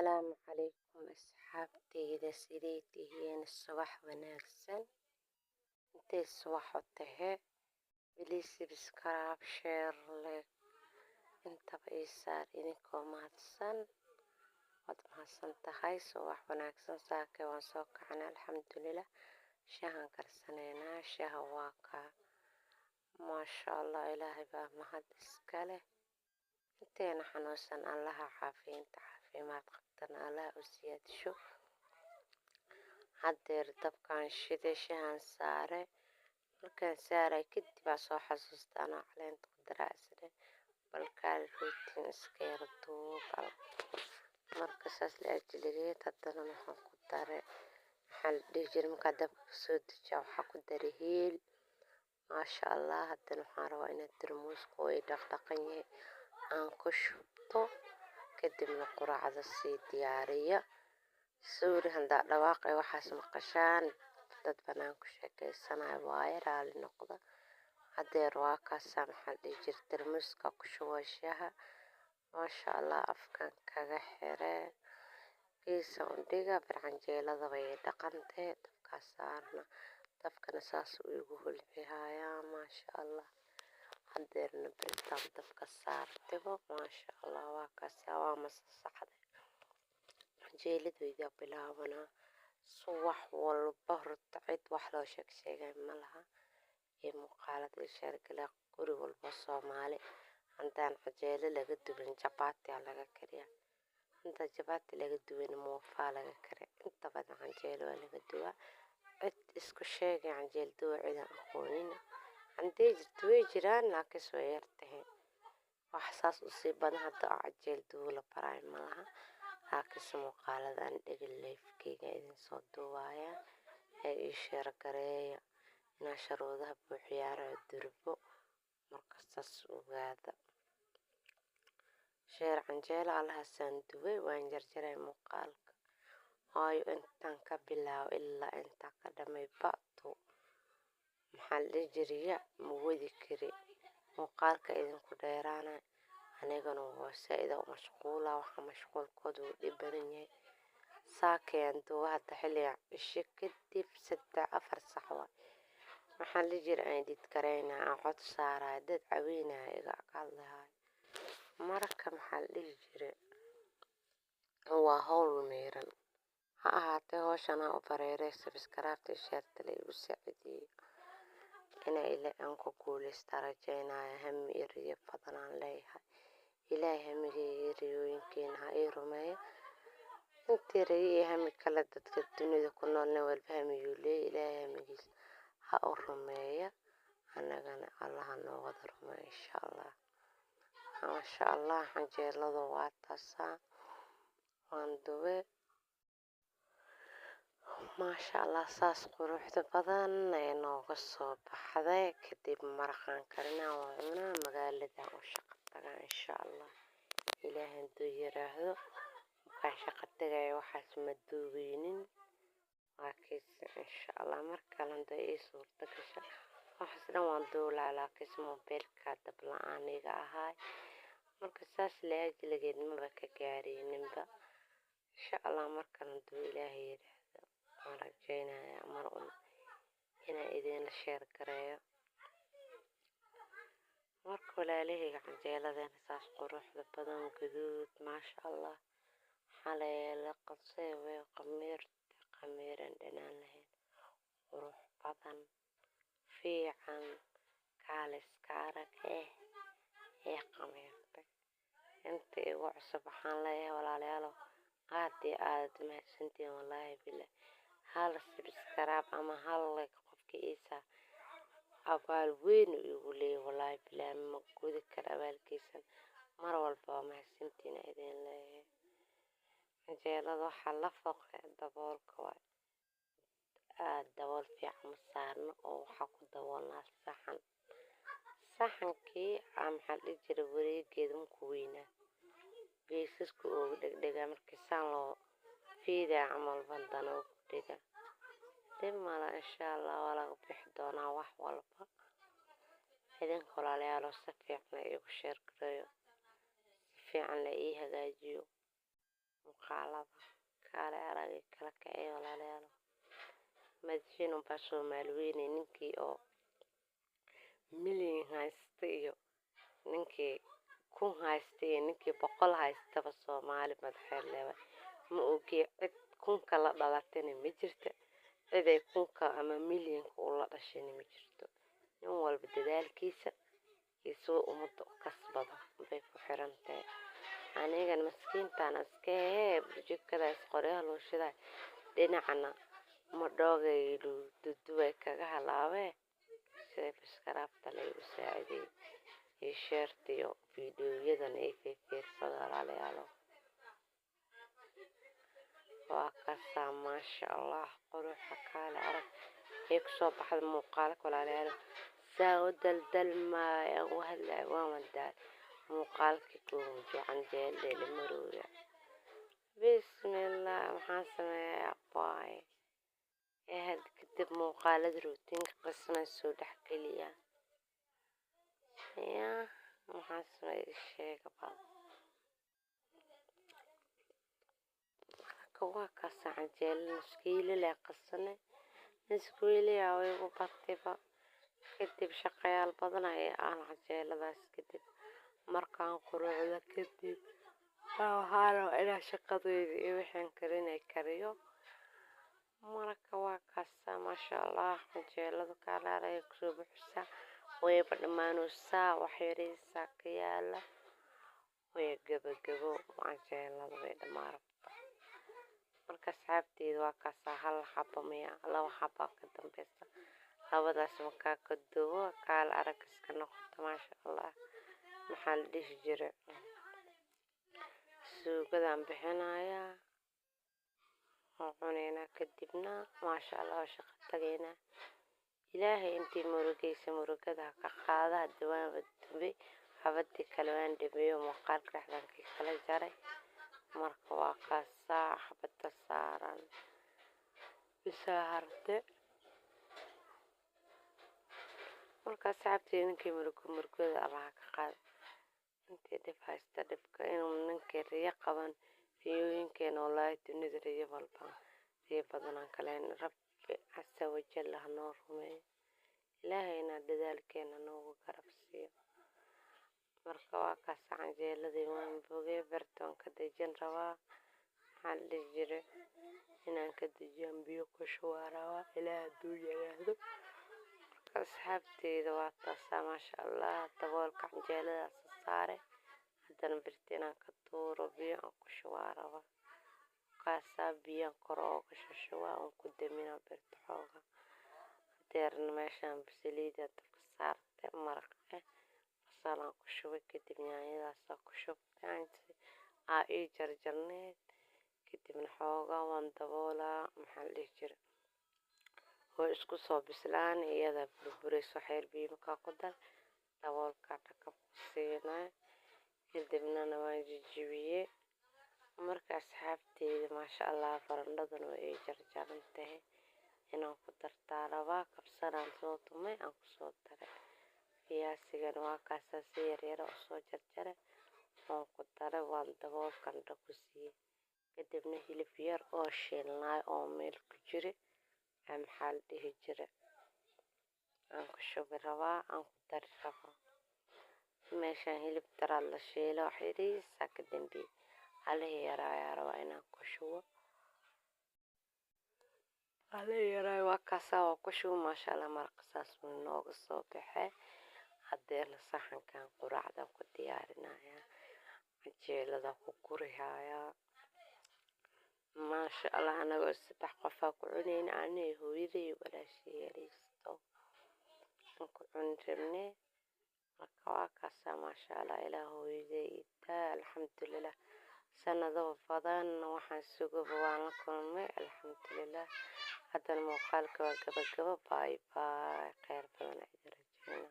السلام عليكم أصحابتي سيديتهين الصباح وناكسن انتي الصباح وتهي بليس بسكراب شير لك انت بإيسار إنكو مهدسن واد مهدسن تهي صباح وناكسن ساكي وانسوك عنا الحمد لله شاهن كرسنينا شاهواكا ما شاء الله إلهي باب مهدس كاله انتينا حنوسن الله عافين تعافي ما تقدرنا الله أسياد شو haddeer dabkaan shiday shahan saare markaan saaray kadib baa soo xasuusta anoo caleenta ku daracsade balkaal ruutiin iska yar duubal marka saas la ajligeed haddana waxaan ku dare maxaa la dhihi jiray markaa dabka kasoo dejiya waxaa ku dare heel maasha allah haddana waxaan rabaa inaad tarmuuska oo ay dhaqdhaqan yahay aan ku shubto kadibna quraacda sii diyaariya suuri handaa dhawaaqay waxaas maqashaan dad banaan ku sheekaysanayo waaye raali noqda haddeer waa kaasaa maxaa la dhihi jiray tarmuuska ku shubo shaaha maasha allah afkan kaga xire kiisa undhiga bircanjeelada bay dhaqantee dabkaa saarna dabkana saas uu igu hulcihayaa maasha allah haddeerna biritaan dabka saartibo maasha allah waa kaasaa waa masasaxde canjeeladayda bilaabanaa subax walba horta cid wax loo sheegay ma laha ee muuqaalada ishaargala guri walba soomaali haddaan canjeelo laga dubin jabaati laga kariya inta jabaati laga dubin muufaa laga kariya inta badan canjeelo waa laga dubaa cid isku sheegay canjeelo duwa cidan aqoonin haddii jirto way jiraan laakiin way yar tahay wax saas usii badan hadda canjeelo duwa la baraay ma laha laakiinse muuqaalada aan dhegin leefkeyga idin soo duubaaya ee ii sheer gareeya inaa sharuudaha buuxiyaara durbo markastaas ogaada sheer canjeelo allahaasaan dubay waan jarjaray muuqaalka waayo intaan ka bilaabo ilaa intaa ka dhamay ba'tu maxaa la dhihi jiriya ma wadi kari muuqaalka idinku dheeraana anigana waa saa'ida u mashquula waxa mashquulkooda uu dhib badan yahay saakeen duwa hadda xilliga cisho kadib 3-4 sax waay maxaa la jira aan did karayna aan cod saaraa dad caweynaya iga hadlahay marka maxaa la dhihi jiray waa hawl miiran ha ahaatee hawshana u bareeray sabskaraabta sheerta la igu saacideeyo inay ilaa aan ku guuleysta rajaynaya hami iyo badanaan leeyahay ilaahay hamigayga riyooyinkeena ha ii rumeeyo intii rayay hami kala dadka dunida ku noolna walba hamiyuu leeyahay ilaahay hamigiisa ha u rumeeya annagana allaha noo wada rumeeyo insha allah maasha allah canjeelada waa taasaa waan dube maasha allah saas quruxda badan ay nooga soo baxday kadib maraqaan karinaa waa cunaa magaalada u shaqo tagaa insha allah ilaahay hadduu yiraahdo markaan shaqo tagayo waxaas ma duubeynin laakiinse insha allah markale hadday ii suurta gasho waxaas dhan waan duulaa laakiinse moobeelka dab la-aan iga ahaay marka saas la ajligeed maba ka gaareeninba insha allah markale hadduu ilaahay yiraahdo waan rajaynayaa mar un inaan idinla sheer gareeyo marka walaalahayga canjeeladana saas quruxda badan guduud maasha allah xaleela qasay way qamiiran dhanaan lahayn qurux badan fiican kaaliska arag ee qamiirtay inta igu cusub waxaan leeyahay walaalayaal aad iyo aad mahadsantiin wallaahi billah hal subscribe ama hal like qofka isa abaal weyn igu leeyahay wallaahi billah ma gudi kara abaalkiisan mar walba mahadsantiin idin leeyahay canjeelada waxaa la foqay daboolka waay dabool fiican ma saarno oo waxaa ku daboolnaa saxankii maxaa la dhihi jiray wareegeeda markuu weynaa geesaska ugu dhegdhegaa markii saan loo fiidaa camal bandana ugu dhega dib mala insha allah waa laga bixi doonaa wax walba idinka walaalayaal si fiican iigu sheer gareeyo si fiican la ii hagaajiyo muuqaalada kaale aragay kala kacay walaalayaal madaxiin unbaa Soomaali weyne ninkii oo milyan haysta iyo ninkii kun haysta iyo ninkii 100 haystaba Soomaali madaxeed leeyahay ma ogi cid kunka la dhalatayna ma jirto cid ay kunka ama milyanka u la dhashayna ma jirto nin walba dadaalkiisa isoo umada kasbado bay ku xiran tahay anigan maskiintaan askee jikadaas qoryaha loo shiday dhinacna ma dhoogay duduway kaga halaawee subscribe lagu saaciday iyo share iyo fiidiyoyadan ay fiirsada walaalayaal waa kasa maasha Allah quruxda kaale arag ay ku soo baxday muuqaalka walaalayaal saa daldalmaya wahla waa wadaad muuqaalkii kuu jacan jeelay marooya bismillah waxaan sameeyaa baay had kadib muuqaalada rootinka qisna soo dhaxgeliya ya waxaan sameeyaa sheega baa waa kasa jeelay iskiile la qasne iskiile yaa way ugu batayba kadib shaqayaal badan ay aan jeeladaas kadib markaan qurucda kadib waxaan ila shaqadooda iyo waxaan karinay kariyo marka waa kasa maasha Allah jeelada kaalaaray ku soo buuxsa way badhamaanaysaa wax yareysa ka yaala way gabagabo jeelada way dhamaaraysaa marka saabteed waa kasa hal xabo miya laba xabo ka dambaysa labadaas marka ka duwo kaal arag iska noqoto maasha Allah maxaa la dhihi jiray suugadan bixinaya cunayna kadibna maasha Allah shaqo tagayna ilaahay intii murugaysa murugada ka qaada diwaan dambe habadii kale waan dhameeyo muuqaalka dhaxdankii kala jaray marka waa kasa xabada saaran bisaarde marka saabteed ninkii murugada Allah ka qaad intii dib haysta dibka inuu ninkii riya qaban riyooyinkeena wallahi dunida riyo walba riyo badan kaleen rabbi asa wajalla noo rumay ilaahayna dadaalkeena noogu garabsiyo marka waa kasa jeeladii waan bogay bartoon ka dejin rabaa hal jire inaan ka dejiyan biyo ku shuwaarawa ilaa duunyada asxaabteeda waa taasa maasha Allah daboolka jeeladaas saare haddana birtinaan ka tuuro biyo ku shuwaarawa kasa biyo koro ka shuwa ku damina birta xooga deerna meeshan bisliida dabka saartay maraq salaan ku shubay kadib yaanyadaas ku shubtay ay jarjarneed kadibna xooga waan daboolaa maxaa la jiray oo isku soo bislaan iyada burburayso xeer biyo ka ku dar daboolka ka siinay kadibna waan jijibiyay marka asxaabteeda maasha Allah farandhadan way jarjarantay inaan ku dartaaraba kabsaraan soo tumay aan ku soo daray fiyaasigan waa kasa si yar oo soo jarjaray oo ku daray waan daboolkan ku siiyay kadibna hilib yar oo shiilnay oo meel ku jiray maxaa la dhihi jiray aan ku shubi rabaa aan ku dari rabaa meeshaan hilib daraa la shiilo xiriisa ka dambi عليه يراي روينا كشوا عليه يراي وكاسا وكشوا ما شاء الله مرقصاص من نوق الصبح هدير لصحن كان قرعة كديارنا يا عجيل ذا كوريها يا ما شاء الله أنا قلت تحقفك عنين عني هو يدي ولا شيء ريستو نكون رمني وكاسا ما شاء الله إلى هو يدي الحمد لله sanado badan waxaan sugo waan la kulmay alxamdulillah hadda muuqaalka waa gabagabo bye bye khayr badan ay rajayna